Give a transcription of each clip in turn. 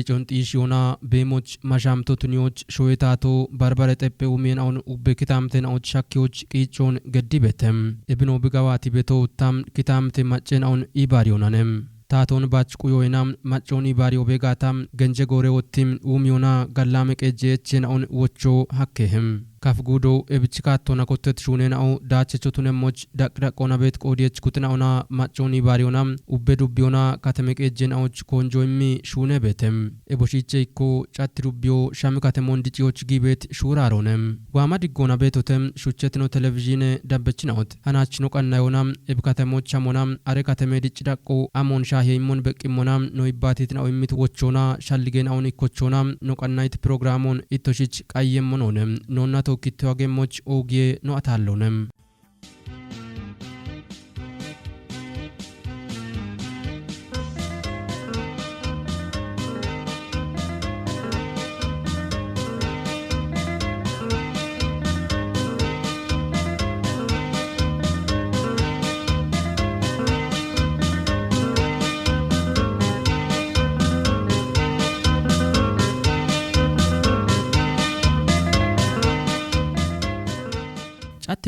ቂጮን ጢሽዮና ቤሞች ማሻምቶቱኒዎች ሾዌታቶ ባርባረ ጠጴ ኡሜን አሁን ኡቤ ኪታምቴን አውት ሻኪዎች ቂጮን ገዲበተም እብኖ ብጋዋቲ ቤቶውታም ኪታምቴ ማጨን አሁን ኢባሪዮናንም ታቶን ባጭቁ ዮይናም ማጮኒ ባሪዮ ቤጋታም ገንጀ ጎሬ ወቲም ኡሚዮና ጋላመ ቀጀችን አሁን ወቾ ሐከህም ካፍጉዶ እብችካቶና ኮተት ሹኔናው ዳቸቾቱነሞች ዳቅዳቆና ቤት ቆዲየች ኩትናውና ማጮኒ ባሪዮና ኡቤ ዱቢዮና ካተመቀጀናዎች ኮንጆሚ ሹኔ ቤተም እቦሺቼ ኢኮ ጫት ዱቢዮ ሻም ካተሞን ዲጪዎች ጊቤት ሹራሮነም ዋማ ዲጎና ቤቶተም ሹቸትኖ ቴሌቪዥን ዳበችናውት አናችኖ ቀናዮና እብካተሞች አሞና አሬ ካተሜ ዲጭ ዳቆ አሞን ሻሄይሞን በቂሞና ኖይባቲትናው የሚት ወቾና ሻልጌናውን ኢኮቾና ኖቀናይት ፕሮግራሞን ኢቶሺች ቃየሞኖነም ኖና ኪትዋገሞች ኦጌ ነው አታለውንም ጫት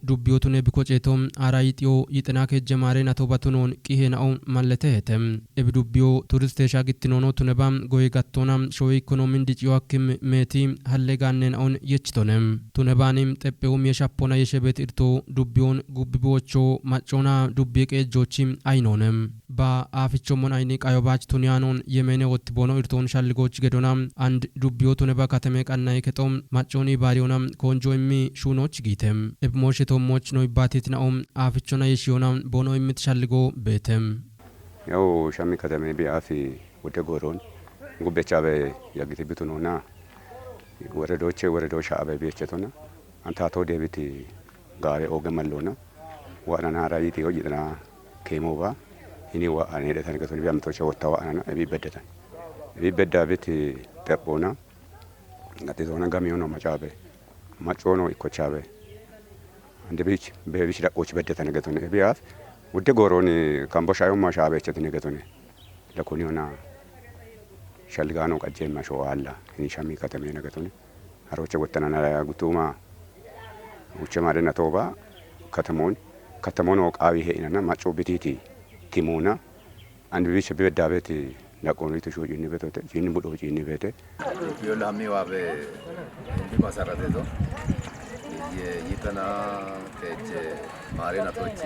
ዱቢዮቱን ቢኮጨቶም አራይጢዮ ይጥናከ ጀማሬን አቶባቱኖን ቂሄናው ማለተህተም እብዱቢዮ ቱሪስት ሻግትኖኖ ቱነባም ጎይጋቶና ሾይ ኢኮኖሚን ዲጪዋክም ሜቲ ሀለጋነን አውን የችቶነም ቱነባንም ጠጴውም የሻፖና የሸቤት ኢርቶ ዱቢዮን ጉብቢዎቾ ማጮና ዱቢ ቀጆችም አይኖነም በአፍቾሞን አይኒ ቃዮባች ቱኒያኖን የመኔ ወትቦኖ ኢርቶን ሻልጎች ገዶና አንድ ዱቢዮ ቱነባ ከተመቃናይ ከጦም ማጮኒ ባሪዮና ኮንጆሚ ሹኖች ጊተም እብሞሽቶሞች ነው ይባቲትናውም አፍቾና የሺዮና ቦኖ የምትሻልጎ ቤተም ያው ሻሚ ከተሜ ቢአፊ ወደ ጎሮን ጉበቻበ ያግቲብቱ ነውና ወረዶች አበ ቤቸቶና አንታቶ ዴቪት ጋሬ ኦገመሎና ዋናና ራይቲ ይጥና ከሞባ እኔ ዋአኔ ደተነገቶን ቢያምቶች ወጣው አናና ቢበዳ ቤት ጠቦና ጋቴቶና ጋሚዮና ማጫበ ማጮኖ ኢኮቻበ አንድ ቢች በቢች ዳቆች በደተ ነገቶን ቢያፍ ወደ ጎሮን ካምቦሻዮ ማሻበቸት ነገቶን ለኮኒዮና ሸልጋኖ ቀጀማ ሾዋላ እኒ ሻሚ ከተሜ ነገቶን አሮቸ ወተናና ጉቱማ ውቸ ማደና ቶባ ከተሞን ቃዊ ሄናና ማጮ ቢቲቲ ቲሞና አንድ ቢች በዳበት ለቆኒ ተሾጂኒ በተተ ጂኒ ቡዶ ጂኒ በተ ዮላሚ ዋበ ቢማሰራተቶ ይተና ከጀ ማሪናቶች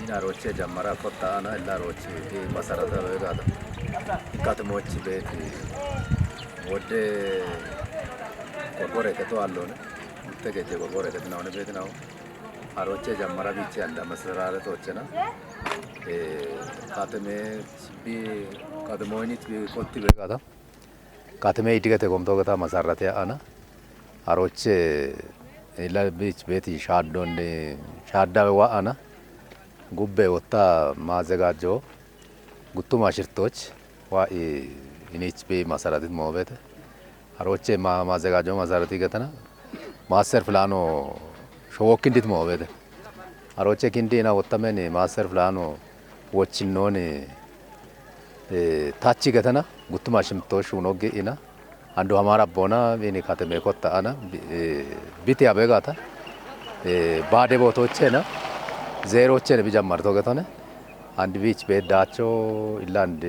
ኢናሮች ጀመራ ቆጣና ኢላሮች መሰረተ በጋታ ከተሞች ቤት ወደ ቆቆሬ ተቷሎነ ተገጀ ቆቆሬ ተናው ቤት ነው አሮች ጀመራ ቢቻ እንደ መሰራረቶችና ካተሜ ቢ ካተሞኒት ቢቆጥ በጋታ ካተሜ ይድገተ ቆምቶ ገታ መሰረተ አና አሮች ለቢች ቤት ሻዶን ሻዳው ዋአና ጉቤ ወጣ ማዘጋጆ ጉቱማ ሽርቶች ዋኢ ኢኒች ቤ ማሰራቲት ሞቤት አሮቼ ማዘጋጆ ማሰራቲ ገተና ማስተር ፕላኖ ሾወክ እንዲት ሞቤት አሮቼ ኪንዲና ወጣመን ማስተር ፕላኖ ወችኖን ታቺ ገተና ጉቱማ ሽምቶሽ ኡኖጌ ኢና አንዱ አማራ ቦና እኔ ከተሜ ቆጣ አና ቢት ያበጋታ ባደ ቦቶቼና ዜሮቼን ቢጀመርቶ ገተነ አንድ ቢች ቤዳቸው ኢላንድ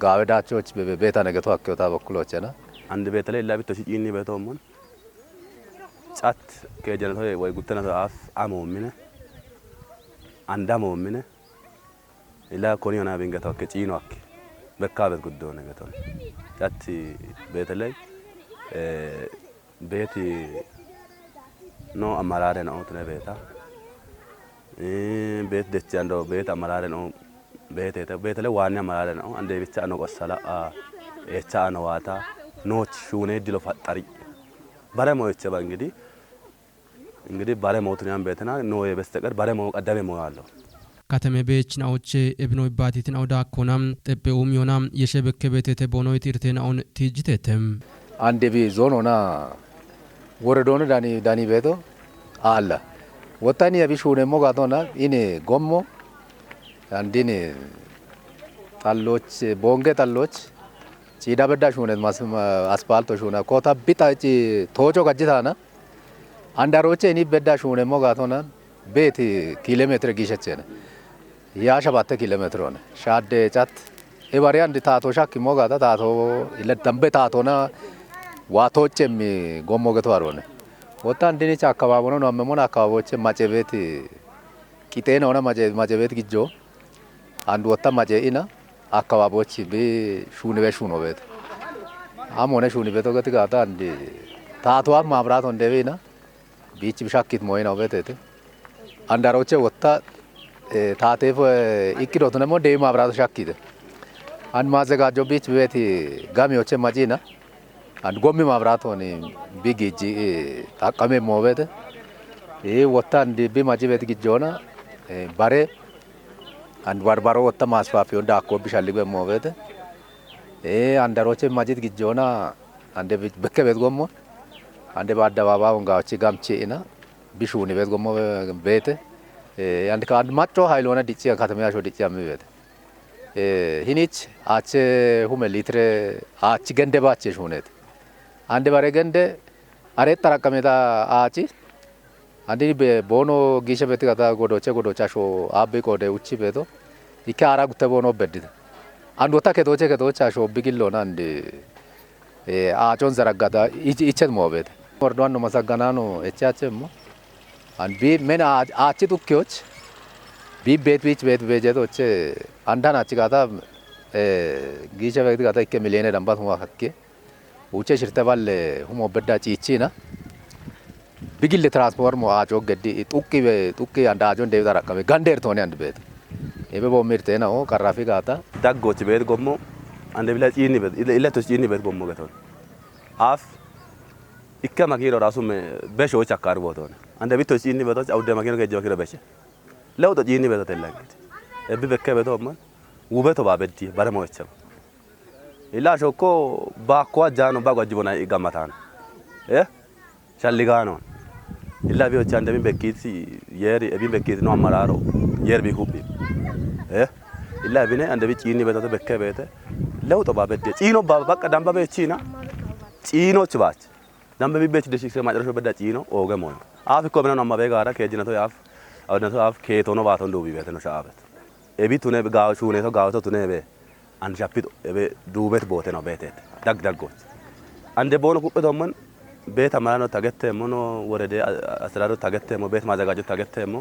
ጋወዳቾች በቤታ ነገቶ አከውታ በኩሎቼና አንድ ቤት ላይ ላቢት ተሲጂኒ በተውሞን ጫት ከጀነቶ ወይ ጉተና አፍ አሞምነ አንዳሞምነ ኢላ ኮኒዮና ቢንገታው ከጪኖክ በካበት ጉዶ ነገቶ ጫት ቤት ላይ ቤት ነው አማራረ ነው ተነቤታ ቤት ደቻንዶ ቤት አማራረ ነው ቤት ላይ ዋና አማራረ ነው አንዴ ብቻ ነው ቆሰላ ኤቻ ነው ዋታ ኖች ሹኔ ዲሎ ፈጣሪ ባለሞች እንግዲህ ባለሞቱን ያን ቤትና ነው የበስተቀር ባለሞ ቀደመ ነው ያለው ከተሜ ቤችናዎች እብኖ ይባቲትን አውዳ ኮናም ጠጴውም ዮናም የሸበከ ቤቴ ቦኖይ ቲርቴናውን ቲጅቴተም አንዴ ቢ ዞኖና ወረዶነ ዳኒ ቤቶ አላ ወጣኒ ያቢሹነ ሞጋቶና ኢኔ ጎሞ አንዲኔ ጣሎች ቦንገ ጣሎች Cida bedda shunet mas asfalto shuna kota bita ci tojo gajitana andaroche ni bedda shune mo gatona beti kilometre gishechene ya shabatte kilometre one shadde chat e variant tato shakki mo gata tato ile dambe tato na watoche mi gomo geto arone wota ndini cha akababono no memona akababoche machebeti kitena ona machebeti gijo andu wota mache ina akababoች በሹን በሹን ነው ቤት አሞነ ሹን ቤት ወገት ጋታ እንደ ታቷ ማብራት እንደቤና ቢች ብሻኪት ሞይ ነው ቤት አንዳሮቼ ወጣ ታቴፍ ኢክዶት ነሞ ደይ ማብራት ሻኪት አን ማዘጋጆ ቢች ቤት ጋሚዎቼ ማጂና አንድ ጎሚ ማብራት ሆነ ቢጊጂ ታቀመ ሞ ቤት ወጣ እንደ ቢማጂ ቤት ግጆና ባሬ and barbaro otta masfafi onda akko bishalli be movete andaroche majid gijona ande bekke bet gommo ande badda baba unga chi gamchi ina bishuni bet gommo bete and ka matcho hailona dichi katame asho dichi am bete hinich ache hume litre achi gende bache shunet ande bare gende are tarakameta achi andi be bono gishe beti kata godocha sho abbe kode uchi beto ikara gutta bono bedida andu ta kedocha sho bigillo nandi aajon zaragada ichet mobet ordwan no masaganano echachemo and be men aachi tukyoch be bet bejeto che andana chigata gishe beti kata ikke milene damba huwa hakke uche shirte balle humo bedda chichina bigille transport mo ajo geddi tukki anda ajon devi darakame gander tone and bet ebe bo mirte na o karafi gata daggoch bet gommo ande bila chini bet illa to chini bet gommo gaton af ikka magiro rasu me besho chakar boton ande bito chini bet aude magiro ge jokira beshe law to chini bet telagit ebe bekke bet omma ubeto babedi baramo echem illa shoko ba kwa jano ba gwajibona igamatan shalligano illa bi ochande mi bekiti yeri ebi bekiti no amararo yer bi hubbi illa bine ande bi chini betato bekke bete lewto babede chino bakka damba be china chino chbach damba bi bech deshi se majro bedda chino oge moy af ko bena no mabe gara kejina to af awna to af ke to no baton do bi bete no shaabet ebi tune gaaw shune to gaaw to tune be an japito ebe dubet bote no bete dag got ande bono kubbe domon ቤት አማራኖ ታገተሞ ነው ወረደ አስራሮ ታገተሞ ቤት ማዘጋጀት ታገተሞ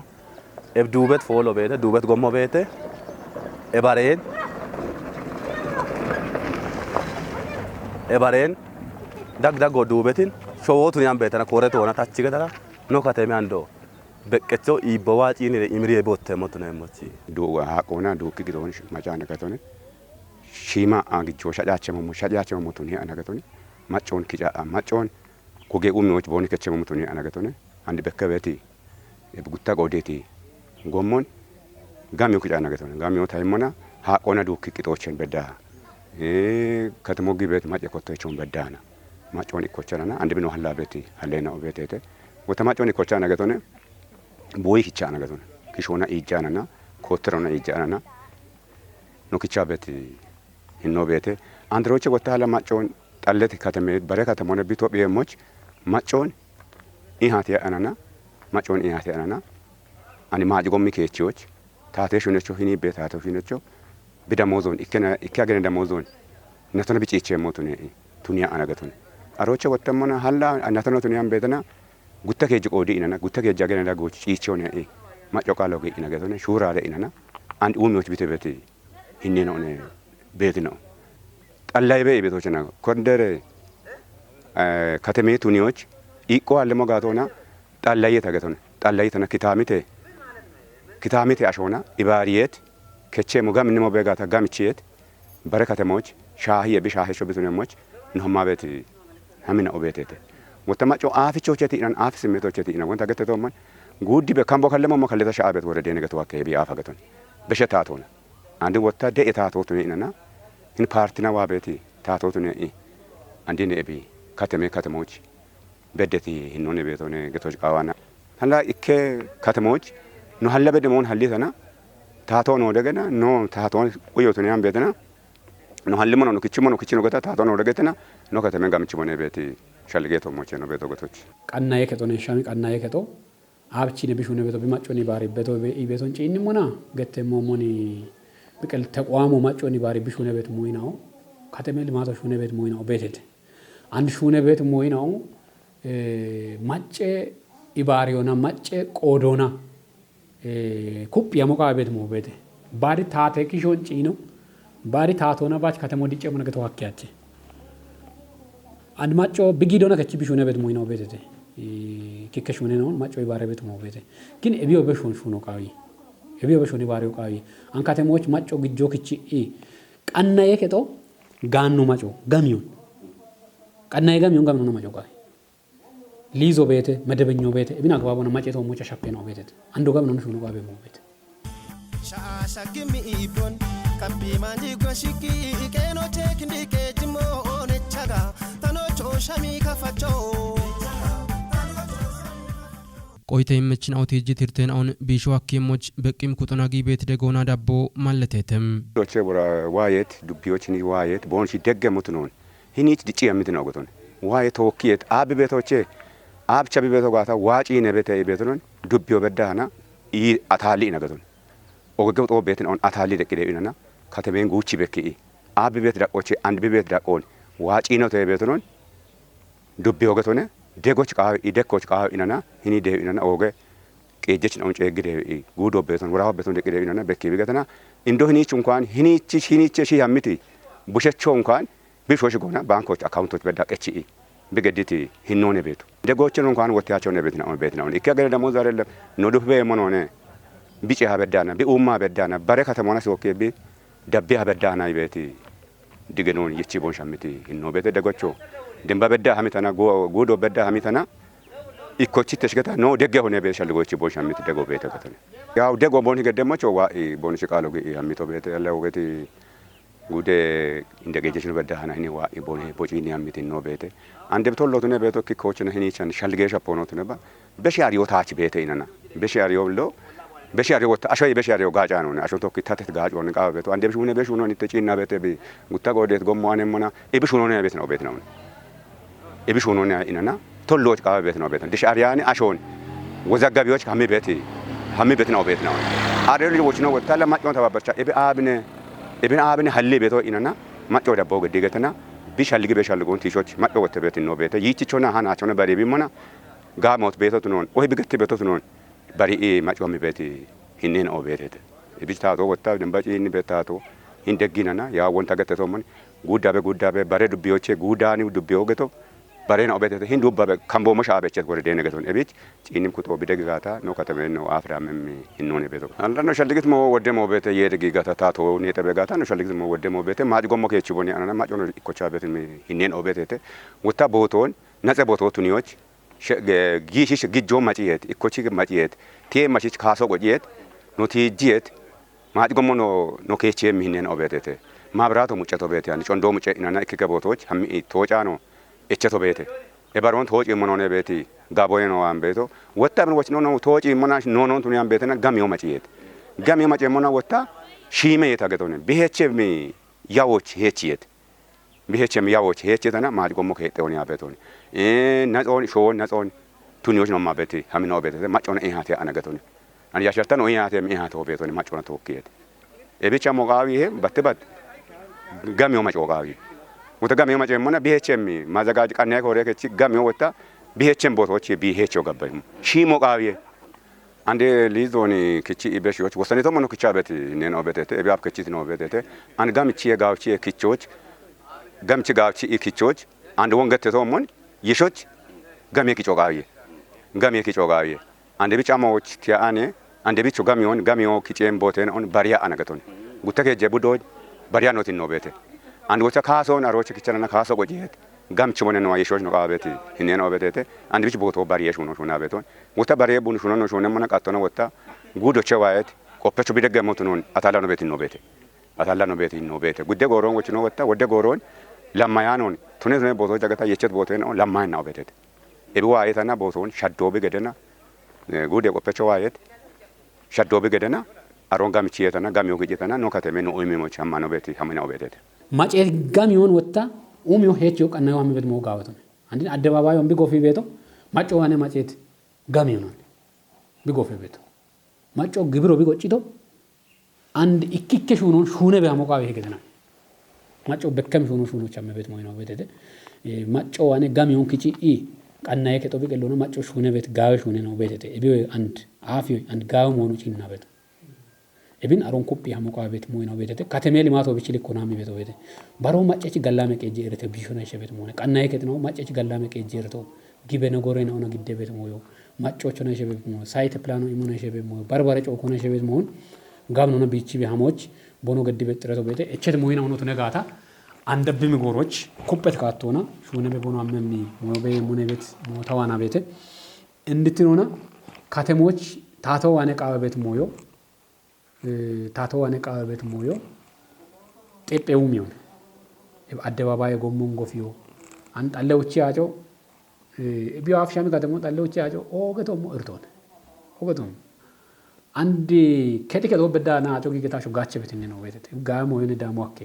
ዱበት ፎሎ ቤት ዱበት ጎሞ ቤት ኤባሬን ዳግ ዱበትን ሾዎቱን ያን ቤተና ኮረቶ ሆና ታች ገደራ ኖ ከተማ አንዶ በቀቾ ይበዋጪ ነው ኢምሪ ቦተሞ ተነሞቺ ዱ ሃቆና ዱ ክግዶን ማጫነ ከተነ ሺማ አግጆ ሻጫቸሞ ቱኒ አናገቶኒ ማጮን ኪጫ ማጮን koge Uumiyooch booni kechemo mutuni anagatone andi bekkabeti ebgutta godeti gommon gamyo kica anagatone gamyo taymona haqona dukki qitochen bedda katmo gibet mace kottechon beddana macon ikochana andi bino halabeti halena obetete wota macon ikochana anagatone boy kica anagatone kishona ijana kotrona ijana no kica beti hinobete androche wota hala macon ጣለት ከተሜ በረከተ ሞነ ቢቶቢየ ሞች ማጮን ኢሃት ያአናና ማጮን ኢሃት ያአናና አኒ ማጅጎሚ ኬቺዎች ታቴሽ ነቾ ሂኒ ቤታቶ ሂነቾ ቢደሞዞን ኢከገነ ደሞዞን ነተነ ቢጪቼ ሞቱኔ ቱኒያ አናገቱን አሮቼ ወተመና ሀላ አናተነ ቱኒያን ቤተና ጉተኬ ጅቆዲ ኢናና ጉተኬ ጃገነ ዳጎች ጪቾኔ ማጮ ቃለው ገ ኢናገቱኔ ሹራለ ኢናና አንድ ኡሚዮች ቢተበቲ ሂኒ ነው ቤት ነው ጠላይ ቤቶች ነው ኮንደር ከተሜ ቱኒዎች ኢቆ አለሞ ጋቶና ጠላይ ተገቶነ ጠላይ ተነ ኪታሚቴ አሾና ኢባሪየት ከቼ ሙጋም ንሞ በጋታ ጋምቺየት በረከተሞች ሻሂየ ቢሻሄሾ ቢቱነሞች ነውማ ቤት ሀሚና ኦቤቴቴ ወተማጮ አፍቾቸቲ ኢናን አፍ ስሜቶቸቲ ኢና ወንታ ገተቶማን ጉዲ በካምቦ ከለሞ መከለታ ሻአቤት ወረደ ነገቱ አከቢ አፋገቶን በሸታቶና አንድ ወታ ደኤታቶቱ ኢናና in partina wabeti tatotune andine ebi ከተሞች በደቲ ሂኖነ ቤቶነ ገቶች ቃዋና ሀላ ኢከ ከተሞች ነው ሀለበ ደሞን ሀሊተና ታቶ ነው ደገና ነው ታቶ ቆዮቱን ያን ቤተና no halimo no kichino gata tato no regetena no katame gamchi mone beti shalgeto moche no beto gotoch qanna yeketo ne shami qanna yeketo abchi ne bishune beto bimachoni bari beto be beton chini mona gette momoni bikel taqwamo machoni bari bishune bet moynaw katame limato shune bet moynaw betet አንድ ሹነ ቤት ሞይናው ማጨ ኢባሪዮና ማጨ ቆዶና ኩፕ ያሞቃ ቤት ሞ ቤት ባሪ ታቴ ኪሾን ጪኖ ባሪ ታቶና ባች ከተሞ ዲጨ መነገተ ዋኪያቼ አንድ ማጮ ቢጊዶና ከቺ ቢሹነ ቤት ሞይናው ቤት ኪከሹነ ነው ማጮ ኢባሪ ቤት ሞ ቤት ግን እቢዮ በሹን ሹኖ ቃዊ እቢዮ በሹን ኢባሪዮ ቃዊ አንካተሞች ማጮ ግጆ ክቺ ቀና የከቶ ጋኑ ማጮ ጋሚዮን ቀና የጋሚዮን ጋም ነው ማጮ ቃዊ ሊዞ ቤት መደበኛው ቤት ቢና አግባቡና ማጨቶ ሞጫ ሻፔ ነው ቤት አንዱ ጋም ነው ሹኖ ቃቤ ሞ ቤት ሻሻግሚ ኢቦን ካቢ ማንዲ ጎሽቂ ኢቄኖ ቴክኒክ ጅሞ ኦነቻጋ ታኖቾ ሻሚ ካፋቾ ቆይታ የመችን አውቴጅ ትርቴን አሁን ቢሾ አኪሞች በቂም ኩጥናጊ ቤት ደጎና ዳቦ ማለቴተም ዶቼ ወራ ዋየት ዱቢዮችኒ ዋየት ቦንሺ ደገሙት ነው ሂኒት ዲጪ የምት ነው ጎቶን ዋየት ወኪየት አብ ቤቶቼ አብ ቻቢ ቤቶ ጋታ ዋጪ ነቤተ ቤቱን ዱቢዮ በዳና ኢ አታሊ ነገቶን ኦገገው ጦ ቤትን አሁን አታሊ ደቂደይና ከተሜን ጉቺ በኪ አብ ቤት ዳቆቼ አንድ ቤት ዳቆን ዋጪ ነው ተቤቱን ዱቢዮ ገቶነ ደጎች ቃው ኢደኮች ቃው ኢናና ሂኒ ደይናና ኦገ ቄጀች ነው ጨግደ ጉዶ ቤቱን ወራው ቤቱን ደቂደይናና በኪ ቢገተና እንዶ ሂኒች እንኳን ሂኒች ሺ ያምቲ ቡሸቾ እንኳን ቢሾሽ ጎና ባንኮች አካውንቶች በዳቀች በገዲት ሂኖነ ቤቱ ደጎችን እንኳን ወጥያቸው ነው ቤት ነው ኢከገለ ደሞ ዛሬ ለም ኖዱፍ በየሞኖነ ቢጪ ሀበዳና ቢኡማ በዳና ባረካ ተሞና ሲወከ ቢ ደቢ ሀበዳና ይቤት ድገኖን ይቺ ቦን ሻምቲ ሂኖ ቤት ደጎቾ ደምባ በዳ ሀሚታና ጉዶ በዳ ሀሚታና ኢኮቺ ተሽገታ ነው ደገ ሆነ ቤት ሸልጎቺ ቦን ሻምቲ ደጎ ቤት ከተነ ያው ደጎ ቦን ይገደማቾ ዋኢ ቦን ሽቃሎ ሀሚቶ ቤት ያለው ቤት ጉዴ እንደገጀሽ ነው በዳና እኔ ዋኢ ቦን ቦጪኒ ሀሚቲ ነው ቤት አንደ በቶሎቱ ነው ቤት ኪኮች ነው ሂኒቻን ሸልገሻ ፖኖት ነው በሻሪዮ ታች ቤት ይነና በሻሪዮ ሎ በሻሪዮ ወጣ አሾይ በሻሪዮ ጋጫ ነው አሾ ቶክ ታተት ጋጫ ነው ቃ ቤቱ አንደ ብሹ ነው በሹ ነው ንተጪና ቤት ጉታ ጎዴት ጎማኔ ሞና ኢብሹ ነው ቤት ነው ቤት ነው ኢብሹ ነው ይነና ቶሎች ቃ ቤት ነው ቤት ነው ዲሻሪያኒ አሾን ወዛጋቢዎች ሀሚ ቤት ነው ቤት ነው አደር ልጆች ነው ወጣ ለማጫው ተባበርቻ ኢብን አብነ ሀሌ ቤቶ ይነና ማጫው ዳቦ ገደገተና ቢሻልግ በሻልጎን ቲሾች ማጫው ወተ ቤት ነው ቤት ይቺቾና ሃናቾና ባሪቢ ሞና ጋሞት ቤቶት ነው ወይ ቢገት ቤቶት ነው ባሪ ማጫው ቤት ሂኔን ኦ ቤት ቢታቶ ወጣ ደንባጪ ሂን ቤታቶ ሂንደጊናና ያ ወንታ ገተቶ ሞን ጉዳቤ ባሬ ዱቢዮቼ ጉዳኒው ዱቢዮ ገቶ ባሬና ኦ ቤት ሂን ዱባ ካምቦ መሻ አበቸት ወረደ ነገቶን እቤት ጪኒም ኩቶ ቢደግጋታ ነው ከተመ ነው አፍራምም ሂኖኔ ቤቶ አንዳንዶ ሸልግት ሞ ወደሞ ቤት የደግጋታ ታቶ ነጠበጋታ ነው ሸልግት ሞ ወደሞ ቤት ማጭጎሞ ከችቦኒ አናና ማጮ ነው ኢኮቻ ቤት ሂኔን ኦ ቤት ወታ ቦቶን ነጸ ቦቶቱኒዎች ጊሺሽ ግጆ ማጪየት ኢኮቺ ማጪየት ቴ ማቺች ካሶ ቆጂየት ኖቲጂየት ማጭጎሞ ነው ከቼም ሂኔን ኦ ቤት ማብራቶ ሙጨቶ ቤት ያን ጮንዶ ሙጨ እናና ኢከከ ቦቶች ሀሚ ቶጫ ነው እቸቶ ቤት ኤባሮን ቶጪ ሞኖኔ ቤት ጋቦዬ ነው አን ቤቶ ወጣ ምን ወጭ ነው ቶጪ ሞናሽ ኖኖን ቱኒያን ቤትና ጋሚዮ ማጪየት ጋሚዮ ማጪ ሞና ወጣ ሺሜ የታገቶነ ቢሄቸም ያዎች ሄቺየት ቢሄቸም ያዎች ሄቺየተና ማጭጎሞ ከሄጠውን ያቤቶነ ነጾን ሾን ነጾን ቱኒዎች ነው ማቤት ሀሚናው ቤት ማጮነ ኢሃቴ አነገቶነ አን ያሸርታ ነው ኢሃቴ ኢሃቶ ቤቶነ ማጮነ ተወከየት ኤቢቻ ሞቃዊ ይሄ በትበት ጋሚዮ ማጮቃዊ ወተጋሚዮ ማጨመና ቢሄቸም ማዘጋጅ ቀናይ ኮሬከቺ ጋሚዮ ወጣ ቢሄቸም ቦታዎች ቢሄቸው ገባይ ሺ ሞቃዊ አንዴ ሊዞኒ ክቺ ኢበሽዎች ወሰኔቶ መኖ ክቻ ቤት ነን ኦቤቴ ኤቢያብ ክቺት ነው ኦቤቴ አንድ ጋምቺ የጋውቺ ክቾች ጋምቺ ጋውቺ ኢክቾች አንድ ወንገተቶ ሞን ይሾች ጋሜ ኪጮጋዊ አንድ ቢጫማዎች ቲያኔ አንድ ቢቹ ጋሚዮ ኪጬም ቦቴን ኦን ባሪያ አነገቶን ጉተከ ጀቡዶ ባሪያ ኖቲን ነው ቤቴ አንድ ወታ ካሶን አሮች ኪቸና ካሶ ቆጂት ጋምቺ ሞነ ነው ይሾች ነው ቃቤት ሂኔ ነው ቤቴ አንድ ቢች ቦቶ ባሪያሽ ነው ሾና ቤቶን ወታ ባሪያ ቡን ሾና ነው ሾና መና ቃቶ ነው ወታ ጉዶቸ ዋየት ቆፈቹ ቢደገሙት ነው አታላ ነው ቤት ነው ቤቴ ጉደ ጎሮን ወጭ ነው ወታ ወደ ጎሮን ለማያኖን ቱኔ ቦቶ ጃገታ የቸት ቦቶ ነው ለማያን ነው ቤቴ ኤቢ ዋየታና ቦቶን ሻዶ ቢገደና ጉደ ቆፈቹ ዋየት ሻዶ ቢገደና አሮን ጋምቺ የተና ጋሚዮ ግጭተና ነው ከተሜ ነው ኡሚሞች አማኖ ቤት ሀመናው ቤቴ ማጨት ጋሚውን ወጣ ኡሚዮ ሄቾ ቀናው አመበት ሞጋወት አንዲን አደባባዩን ቢጎፊ ቤቶ ማጮ ዋነ ማጨት ጋሚውን ቢጎፊ ቤቶ ማጮ ግብሮ ቢጎጭቶ አንድ ኢክኬ ሹኖን ሹነ ቢያሞቃው ይሄገና ማጮ በከም ሹኖች አመበት ሞይ ነው ቤተደ ማጮ ዋነ ጋሚውን ክጪ ቀናዬ ከጦ ቢቀሎ ነው ማጮ ሹነ ቤት ጋው ሹነ ነው ቤተደ እቢ አንድ አፊ አንድ ጋው ሞኑ ጪና ቤት እብን አሮን ኮፒ አሞቃው ቤት ሞይ ነው ቤተደ ካተሜል ማቶ ቢችል ኢኮኖሚ ቤት ቤተ ባሮ ማጨች ጋላመ ቀጂ እርተ ቢሹና ሸቤት ሞነ ቀናዬ ከጥ ነው ማጨች ጋላመ ቀጂ እርቶ ጊበ ነገሬ ነው ነው ግደ ቤት ሞዮ ማጮች ነው ሸቤት ሞ ሳይት ፕላኑ ኢሙና ሸቤት ሞ ባርባረ ጮ ኮነ ሸቤት ሞን ጋብኖ ነው ቢቺ ቢሃሞች ቦኖ ገድ ቤት ጥረቶ ቤተ እቸት ሞይና ሆኖ ተነጋታ አንደብም ጎሮች ኩበት ካቶና ሹነ በቦኖ አመሚ ሞበ ሙነ ቤት ሞታዋና ቤተ እንድትኖና ካተሞች ታተው አነቃ ቤት ሞዮ ታተው አነቃ ቤት ሞዮ ጤጴው ሚሆን አደባባይ ጎሞን ጎፊዮ አንጣለውቺ ያጮ ቢዮ አፍሻሚ ካተሞ ጣለውቺ ያጮ ኦገቶሞ እርቶን ኦገቶም አንድ ከቲከቶ በዳና አጮ ጊገታሹ ጋቸ ቤት ነው ቤት ጋሞ የነ ዳሞአኬ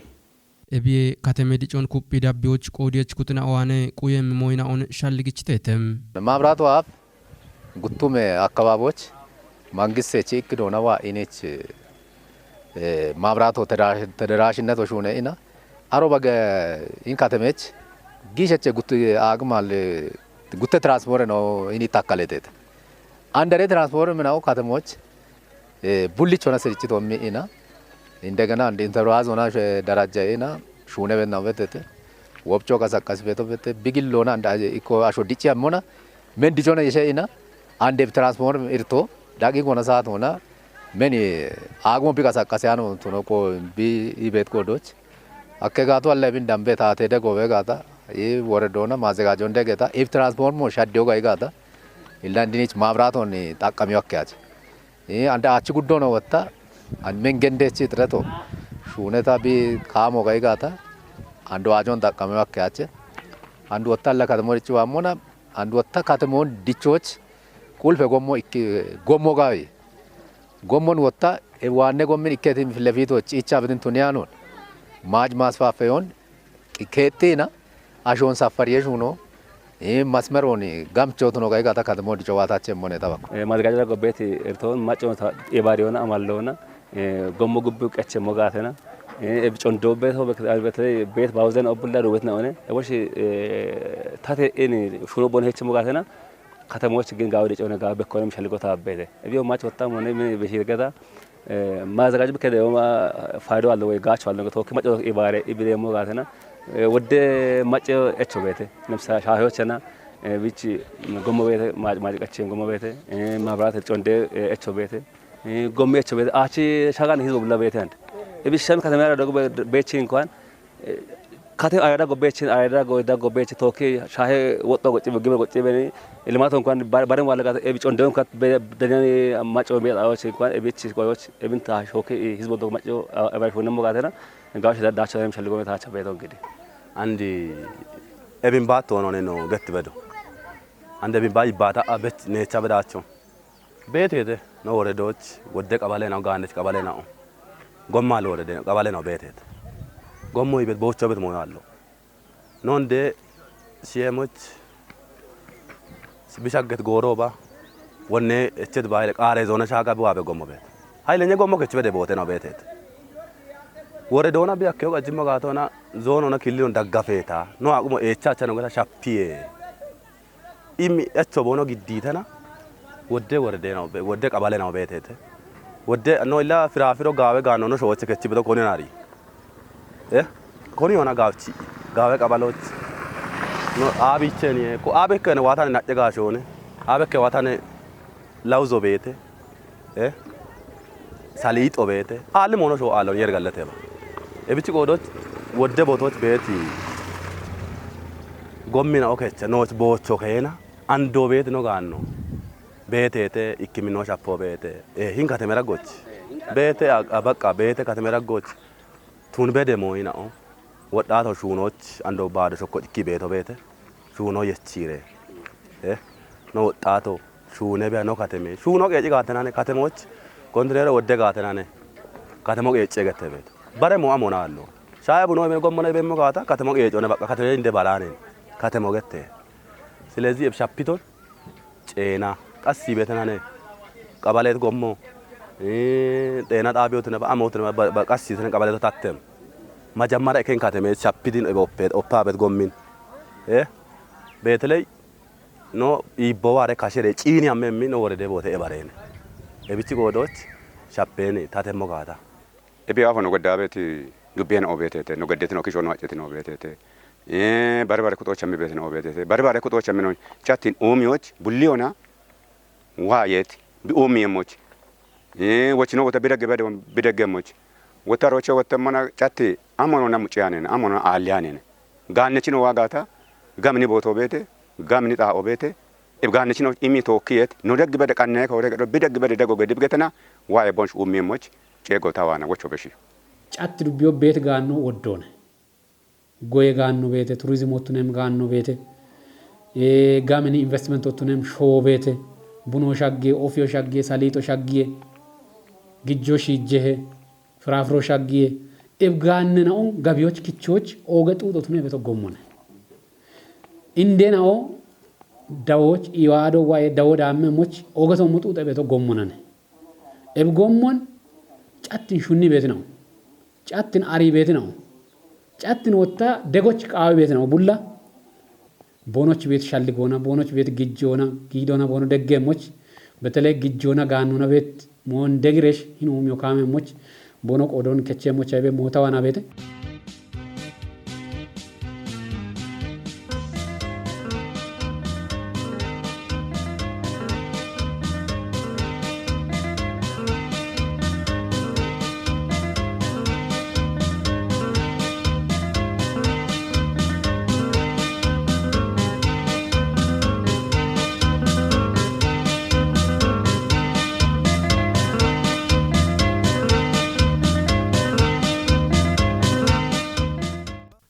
እቢዬ ካተሜዲጮን ኩፒ ዳቢዎች ቆዲዎች ኩትና ዋነ ቁየም ሞይናውን ሻልግችተተም ማብራቱ አፍ ጉቱም አካባቢዎች መንግስት ቼክ ዶናዋ ኢኔች ማብራቱ ተደራሽነት ወሹነ ኢና አሮባገ ኢንካተሜች ጊሸቸ ጉቱ አግማል ጉተ ትራንስፖርት ነው ኢኒ ታካለቴት አንደሬ ትራንስፖርት ምናው ካተሞች ቡልች ሆነ ስርጭት ወሚ ኢና እንደገና እንደ ኢንተርዋዝ ሆና ደረጃ ኢና ሹነ በና በተተ ወብጮ ከሰቀስ ቤቶ በተ ቢግሎና እንደ ኢኮ አሾ ዲቺ አሞና ምን ዲጆና የሸይና አንደ ትራንስፖርት ኢርቶ ዳቂ ሆነ ሰዓት ሆና ምን አግሞ ቢቀሰቀስ ያኖ ቶኖኮ ቢ ኢቤት ኮዶች አከጋቱ አለብን ዳምቤታ ተደጎ በጋታ ይ ወረዶና ማዘጋጆ እንደገታ ኢፍ ትራንስፖርት ሞ ሻዲዮ ጋይጋታ ኢላንዲኒች ማብራቶን ታቀሚው አከያች ይ አንደ አቺ ጉዶ ነው ወጣ አንመን ገንደች ጥረቶ ሹነታ ቢ ካሞ ጋይጋታ አንዱ አጆን ታቀሚው አከያች አንዱ ወጣ ለካተሞች ዋሞና አንዱ ወጣ ካተሞን ዲቾች ቁልፈ ጎሞ ጋይ ጎሞን ወጣ ዋነ ጎምን ኢከቲም ፍለፊቶች ኢቻ ብትን ቱኒያኖን ማጅ ማስፋፈዮን ከቴና አሾን ሳፈሪየሽ ሆኖ መስመሮኒ ጋምቾት ነው ጋይጋታ ከተሞ ዲጨዋታቸ ሞነ ታባኩ ማዘጋጃ ጎቤት እርቶን ማጮን የባሪዮና አማለውና ጎሞ ጉብ ቀቸ ሞጋተና እብጮን ዶቤት በተለይ ቤት ባውዘን ኦቡላ ዶቤት ነው ሆነ ወሽ ታቴ እኔ ሹሮ ቦን ሄቸ ሞጋተና ከተሞች ግን ጋው ዲጨው ነጋ በኮንም ሸልጎታ አበደ እቢው ማጭ ወጣም ሆነ ምን በሽርገታ ማዘጋጅ በከደው ፋይዶ አለ ወይ ጋች አለ ነው ተወክ ማጭ የባሪ ኢብሌ ሞጋተና ወደ ማጭ እቾ ቤት ለምሳሌ ሻሆችና ቢቺ ጎሞ ቤት ማጭቀቸ ጎሞ ቤት ማብራት ጮንደ እቾ ቤት ጎሞ እቾ ቤት አቺ ሻጋን ህዝብ ብላ ቤት አንድ እቢሸም ከተማራ ደግሞ ቤቺ እንኳን ካቴ አይዳ ጎቤችን አይዳ ጎቤች ቶኪ ሻሄ ወጣ ጎጭ በግበ ጎጭ በኔ ልማት እንኳን ባረም ዋለጋ እቢጮን ደም ካት በደኔ ማጮ ቤታዎች እንኳን እቢች ቆዮች እብንታ ሾኪ ህዝብ ወጣ ማጮ አባሽ ሆነ ሞጋተና ጋሽ ዳዳቸው የሚፈልገው ቤታቸው ቤተው እንግዲህ አንዲ እብን ባት ሆኖ ነው ገት በዶ አንደ እብን ባይ ባታ አበት ነቻ በዳቸው ቤት ሄደ ነው ወረዶች ወደ ቀበሌ ነው ጋንደች ቀበሌ ነው ጎማል ወረደ ቀበሌ ነው ቤት ሄደ ጎሞ ይበት ቦቾ ቤት ሞያ አለው ነው እንደ ሲየሞች ቢሻገት ጎሮባ ወኔ እቸት ባይለ ቃሬ ዞነ ሻጋ ቢዋበ ጎሞ ቤት ኃይለኛ ጎሞ ከች በደ ቦቴ ነው ቤት ሄደ ወረዶና ቢያከው ቀጅሞ ጋቶና ዞኖና ክሊዮን ደጋፌታ ነው አቁሞ ኤቻቻ ነው ገታ ሻፒዬ ኢሚ እቾ ቦኖ ግዲተና ወደ ወረደ ነው ወደ ቀበሌ ነው ቤት ሄደ ወደ ነው ኢላ ፍራፍሮ ጋዌ ጋኖ ነው ሾዎች ከች በዶ ኮኔናሪ ኮኒ ሆና ጋብቺ ጋዌ ቀበሎች ነው አቢቸን ኮ አበከነ ዋታን ናጨጋሾነ አበከ ዋታን ላውዞ ቤት ሳሊጦ ቤት አለ ሞኖ ሾ አለው የርጋለተ እብቺ ቆዶች ወደ ቦቶች ቤት ጎሚና ኦኬቸ ኖች ቦቾ ከሄና አንዶ ቤት ነው ጋኖ ቤቴ ኢኪሚኖ ሻፖ ቤት ሂን ከተመራጎች ቤት በቃ ቤት ከተመራጎች ቱን በደሞይናው ወጣቶ ሹኖች አንዶ ባዶ ሾኮ ኢኪ ቤቶ ቤት ሹኖ የቺሬ ነው ወጣቶ ሹነ ቢያ ነው ከተሜ ሹኖ ቀጭ ጋተናነ ከተሞች ኮንትኔሮ ወደ ጋተናነ ከተሞ ቀጭ ገተ ቤት ባረሞ አሞና አለው ሻይ ቡኖ ጎሞነ በመጋታ ከተማ የጮነ በቃ ከተማ እንደ ባላኔ ከተማ ገተ ስለዚህ እብሻፒቶን ጨና ቀስ ይበተናነ ቀበሌት ጎሞ ጤና ጣቢያው ተነ በአሞት በቀስ ይተነ ቀበሌት ታተም መጀመሪያ ከን ከተማ ሻፒዲን ኦፓበት ጎሚን በተለይ ኖ ይቦዋረ ካሸሬ ጪኒ አመሚ ነው ወረደ ቦቴ ባሬነ እብቲ ጎዶች ሻፔኔ ታተሞ ጋታ እቢ አሁን ወዳበት ግቤን ኦቤቴቴ ነው ገደት ነው ኪሾ ነው አጨት ነው ኦቤቴቴ በርበሬ ኩጦች የሚቤት ነው ኦቤቴቴ በርበሬ ኩጦች የሚኖር ቻቲን ኡሚዮች ቡሊዮና ዋየት ኡሚየሞች ወች ነው ወተበደገ በደገሞች ወታሮቼ ወተመና ቻቲ አሞኖና ሙጪያኔ አሞኖ አሊያኔ ጋነች ነው ዋጋታ ጋምኒ ቦቶ ቤቴ ጋምኒ ጣ ኦቤቴ እብጋነች ነው ኢሚ ቶኪየት ነው ደግ በደቃና ከወደ በደግ በደጎ ገድብገተና ዋየ ቦንሽ ኡሚየሞች ጨጎ ታዋና ወቾ በሺ ጫት ዱብዮ ቤት ጋኖ ወዶነ ጎየ ጋኖ ቤት ቱሪዝም ወቱነም ጋኖ ቤት ጋምኒ ኢንቨስትመንት ወቱነም ሾ ቤት ቡኖ ሻጌ ኦፊዮ ሻጌ ሳሊጦ ሻጌ ግጆ ሺጀህ ፍራፍሮ ሻጌ እብጋን ነው ጋቢዎች ኪቾች ኦገጡ ጦቱነ ቤት ጎሞነ እንደናው ዳዎች ይዋዶ ዋይ ዳውዳ አመሞች ኦገቶ ሙጡ ቤት ጎሞነ እብጎሞን ጫትን ሹኒ ቤት ነው ጫትን አሪ ቤት ነው ጫትን ወጣ ደጎች ቃው ቤት ነው ቡላ ቦኖች ቤት ሻልጎና ቦኖች ቤት ግጆና ጊዶና ቦኖ ደገሞች በተለይ ግጆና ጋኑና ቤት ሞን ደግሬሽ ሂኖም yokameሞች ቦኖ ቆዶን ከቸሞች አይቤ ሞታዋና ቤት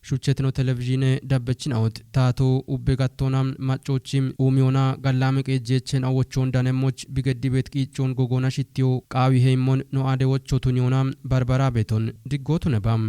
ሹቸት ነው ቴሌቪዥን ዳበችን አውት ታቶ ኡቤጋቶናም ማጮችም ኡሚዮና ጋላመ ቀጀችን አወቾን ዳነሞች ቢገዲ ቤት ቂጮን ጎጎና ሽቲዮ ቃዊ ሄሞን ነው አደዎቾቱን ዮናም ባርባራ ቤቶን ድጎቱ ነባም